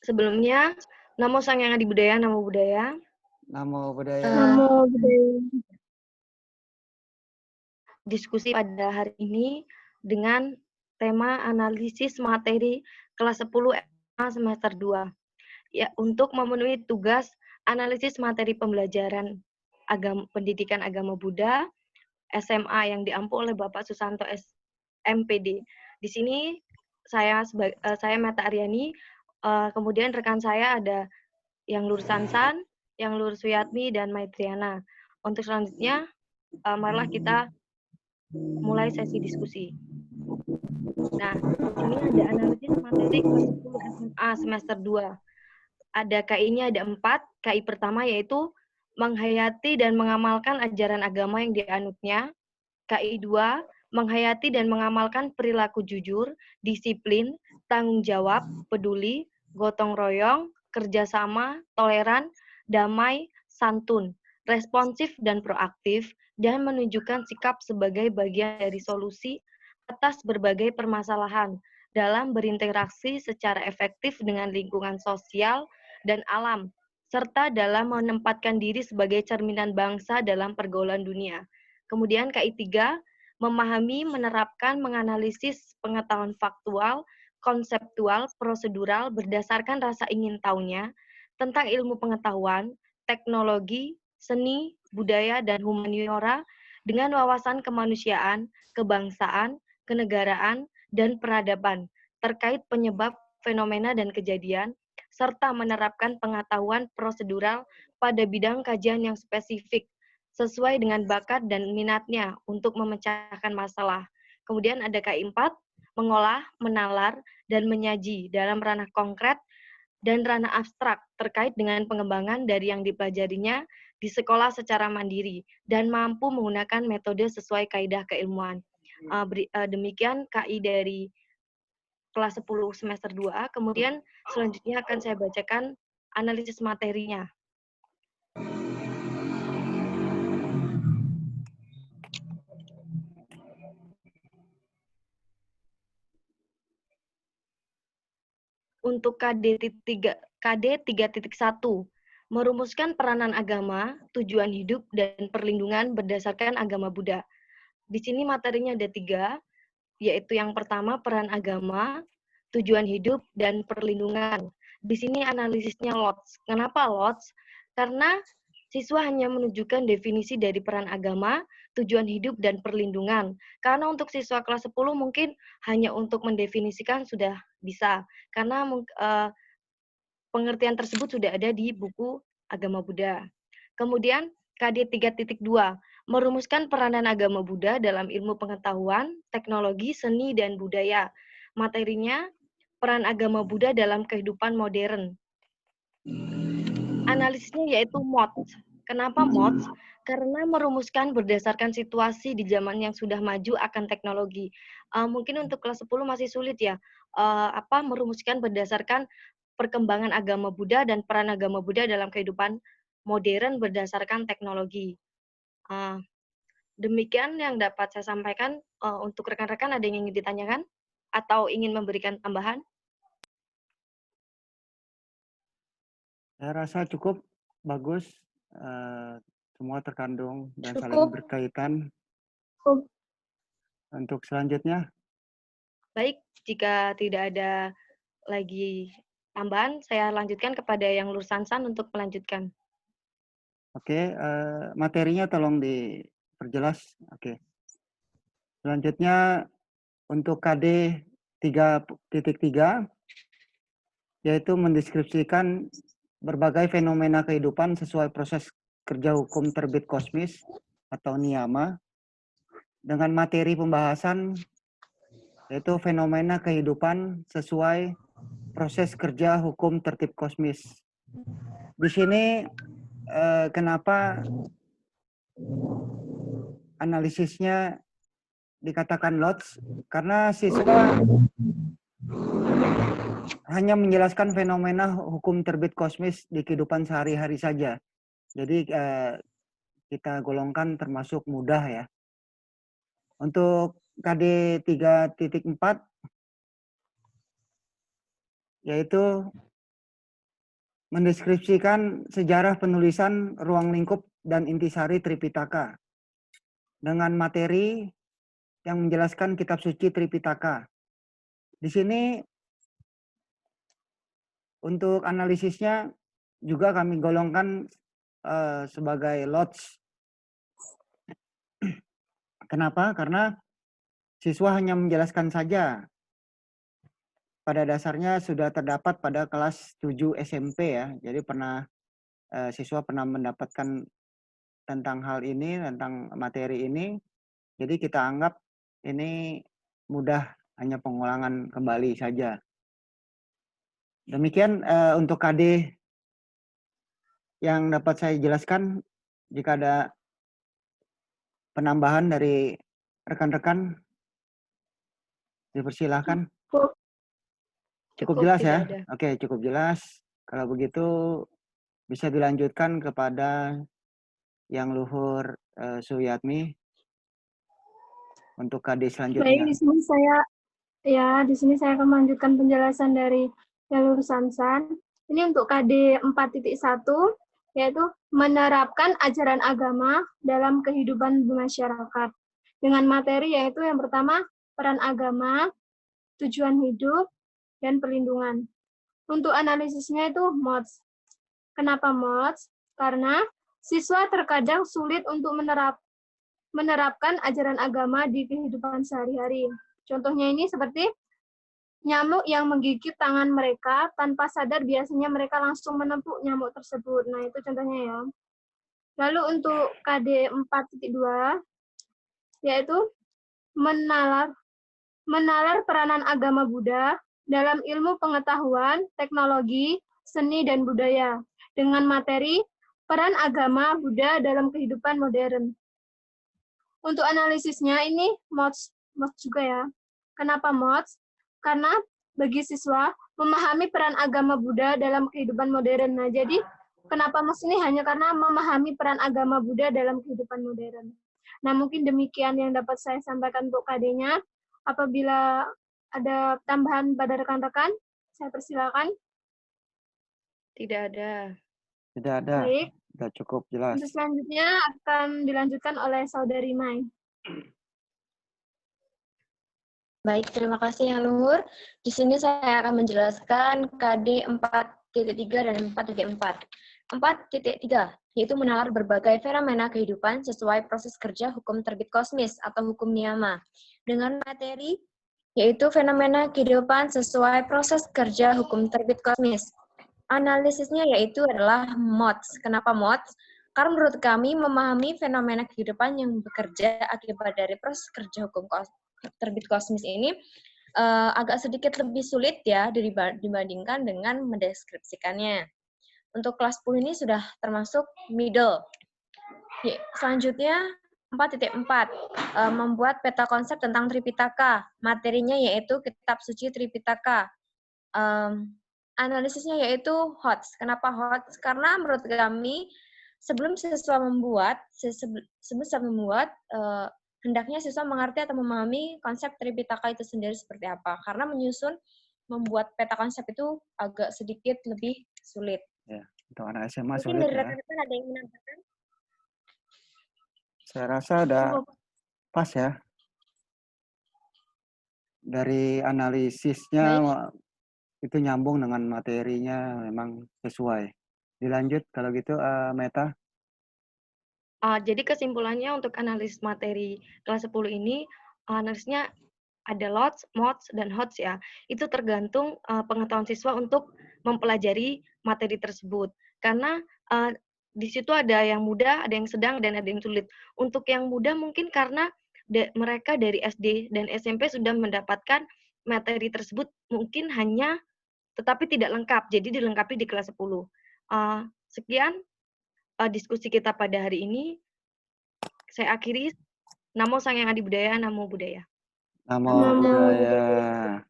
Sebelumnya, Namo Sang Hyang Adi Budaya, Namo Buddhaya. Namo Buddhaya. Namo Buddhaya. Diskusi pada hari ini dengan tema analisis materi kelas 10 SMA semester 2. Ya, untuk memenuhi tugas analisis materi pembelajaran pendidikan agama Buddha SMA yang diampu oleh Bapak Susanto MPD. Di sini saya Meta Aryani, kemudian rekan saya ada yang Lur Sansan, yang Lur Suyatmi, dan Maitriana. Untuk selanjutnya, marilah kita mulai sesi diskusi. Nah, ini ada analisis materi kelas 10 SMA semester 2. Ada KI-nya ada 4. KI pertama yaitu menghayati dan mengamalkan ajaran agama yang dianutnya. KI 2, menghayati dan mengamalkan perilaku jujur, disiplin, tanggung jawab, peduli, gotong royong, kerjasama, toleran, damai, santun, responsif dan proaktif, dan menunjukkan sikap sebagai bagian dari solusi atas berbagai permasalahan dalam berinteraksi secara efektif dengan lingkungan sosial dan alam, serta dalam menempatkan diri sebagai cerminan bangsa dalam pergaulan dunia. Kemudian KI 3, memahami, menerapkan, menganalisis pengetahuan faktual, konseptual, prosedural berdasarkan rasa ingin tahunya tentang ilmu pengetahuan, teknologi, seni, budaya, dan humaniora dengan wawasan kemanusiaan, kebangsaan, kenegaraan, dan peradaban terkait penyebab fenomena dan kejadian, serta menerapkan pengetahuan prosedural pada bidang kajian yang spesifik sesuai dengan bakat dan minatnya untuk memecahkan masalah. Kemudian ada KI 4, mengolah, menalar, dan menyaji dalam ranah konkret dan ranah abstrak terkait dengan pengembangan dari yang dipelajarinya di sekolah secara mandiri dan mampu menggunakan metode sesuai kaidah keilmuan. Demikian KI dari kelas 10 semester 2. Kemudian selanjutnya akan saya bacakan analisis materinya. Untuk KD 3.1, merumuskan peranan agama, tujuan hidup, dan perlindungan berdasarkan agama Buddha. Di sini materinya ada 3, yaitu yang pertama peran agama, tujuan hidup, dan perlindungan. Di sini analisisnya LOTS. Kenapa LOTS? Karena siswa hanya menunjukkan definisi dari peran agama, tujuan hidup, dan perlindungan. Karena untuk siswa kelas 10 mungkin hanya untuk mendefinisikan sudah bisa. Karena pengertian tersebut sudah ada di buku Agama Buddha. Kemudian KD 3.2, merumuskan peranan agama Buddha dalam ilmu pengetahuan, teknologi, seni, dan budaya. Materinya, peran agama Buddha dalam kehidupan modern. Analisisnya yaitu MOTS. Kenapa MOTS? Karena merumuskan berdasarkan situasi di zaman yang sudah maju akan teknologi. Mungkin untuk kelas 10 masih sulit ya, merumuskan berdasarkan perkembangan agama Buddha dan peran agama Buddha dalam kehidupan modern berdasarkan teknologi. Demikian yang dapat saya sampaikan. Untuk rekan-rekan ada yang ingin ditanyakan atau ingin memberikan tambahan? Saya rasa cukup bagus, semua terkandung dan saling Cukup. berkaitan. Cukup. Untuk selanjutnya, Baik, jika tidak ada lagi tambahan, saya lanjutkan kepada yang Lur Sansan untuk melanjutkan. oke, materinya tolong diperjelas. Oke. Selanjutnya untuk KD 3.3, yaitu mendeskripsikan berbagai fenomena kehidupan sesuai proses kerja hukum terbit kosmis atau niyama dengan materi pembahasan yaitu fenomena kehidupan sesuai proses kerja hukum tertib kosmis. Di sini kenapa analisisnya dikatakan LOTS? Karena siswa hanya menjelaskan fenomena hukum terbit kosmis di kehidupan sehari-hari saja. Jadi kita golongkan termasuk mudah ya. Untuk KD 3.4 yaitu mendeskripsikan sejarah penulisan ruang lingkup dan intisari Tripitaka dengan materi yang menjelaskan kitab suci Tripitaka. Di sini untuk analisisnya juga kami golongkan sebagai lots. Kenapa? Karena siswa hanya menjelaskan saja. Pada dasarnya sudah terdapat pada kelas 7 SMP ya. Jadi siswa pernah mendapatkan tentang hal ini, tentang materi ini. Jadi kita anggap ini mudah, hanya pengulangan kembali saja. Demikian untuk KD yang dapat saya jelaskan. Jika ada penambahan dari rekan-rekan, dipersilahkan. Cukup jelas ya? Tidak ada. Oke, cukup jelas. Kalau begitu bisa dilanjutkan kepada yang luhur Suyatmi untuk KD Baik, selanjutnya. di sini saya akan melanjutkan penjelasan dari Jalur Sansan. Ini untuk KD 4.1, yaitu menerapkan ajaran agama dalam kehidupan masyarakat. Dengan materi yaitu yang pertama, peran agama, tujuan hidup, dan perlindungan. Untuk analisisnya itu MODS. Kenapa MODS? Karena siswa terkadang sulit untuk menerapkan ajaran agama di kehidupan sehari-hari. Contohnya ini seperti nyamuk yang menggigit tangan mereka tanpa sadar, biasanya mereka langsung menempuk nyamuk tersebut. Nah, itu contohnya ya. Lalu untuk KD 4.2 yaitu menalar peranan agama Buddha dalam ilmu pengetahuan, teknologi, seni, dan budaya dengan materi peran agama Buddha dalam kehidupan modern. Untuk analisisnya ini MODS juga ya. Kenapa MODS? Karena bagi siswa memahami peran agama Buddha dalam kehidupan modern. Nah, jadi kenapa MODS ini hanya karena memahami peran agama Buddha dalam kehidupan modern. Nah, mungkin demikian yang dapat saya sampaikan untuk KD-nya. Apabila ada tambahan pada rekan-rekan, saya persilakan. Tidak ada. Tidak ada. Baik. Sudah cukup jelas. Untuk selanjutnya akan dilanjutkan oleh Saudari Mai. Baik, terima kasih yang luhur. Di sini saya akan menjelaskan KD 4.3 dan 4.4. 4.3, yaitu menalar berbagai fenomena kehidupan sesuai proses kerja hukum terbit kosmis atau hukum niyama. Dengan materi, yaitu fenomena kehidupan sesuai proses kerja hukum terbit kosmis. Analisisnya yaitu adalah MODS. Kenapa MODS? Karena menurut kami memahami fenomena kehidupan yang bekerja akibat dari proses kerja hukum terbit kosmis ini agak sedikit lebih sulit ya dibandingkan dengan mendeskripsikannya. Untuk kelas 10 ini sudah termasuk middle. Selanjutnya 4.4 membuat peta konsep tentang Tripitaka. Materinya yaitu kitab suci Tripitaka. Analisisnya yaitu HOTS. Kenapa HOTS? Karena menurut kami sebelum siswa membuat hendaknya siswa mengerti atau memahami konsep Tripitaka itu sendiri seperti apa. Karena membuat peta konsep itu agak sedikit lebih sulit. Ya, untuk anak SMA Mungkin sulit dari ya. rekan-rekan ada yang menambahkan? Saya rasa udah pas ya. Dari analisisnya itu nyambung dengan materinya, memang sesuai. Dilanjut kalau gitu, Meta. Jadi kesimpulannya untuk analisis materi kelas 10 ini, analisisnya ada LOTS, MODS, dan HOTS ya. Itu tergantung pengetahuan siswa untuk mempelajari materi tersebut. Karena di situ ada yang mudah, ada yang sedang, dan ada yang sulit. Untuk yang mudah mungkin karena mereka dari SD dan SMP sudah mendapatkan materi tersebut mungkin hanya tetapi tidak lengkap, jadi dilengkapi di kelas 10. Sekian diskusi kita pada hari ini. Saya akhiri. Namo Sang Yang Adi Budaya, Namo Buddhaya. Namo Buddhaya.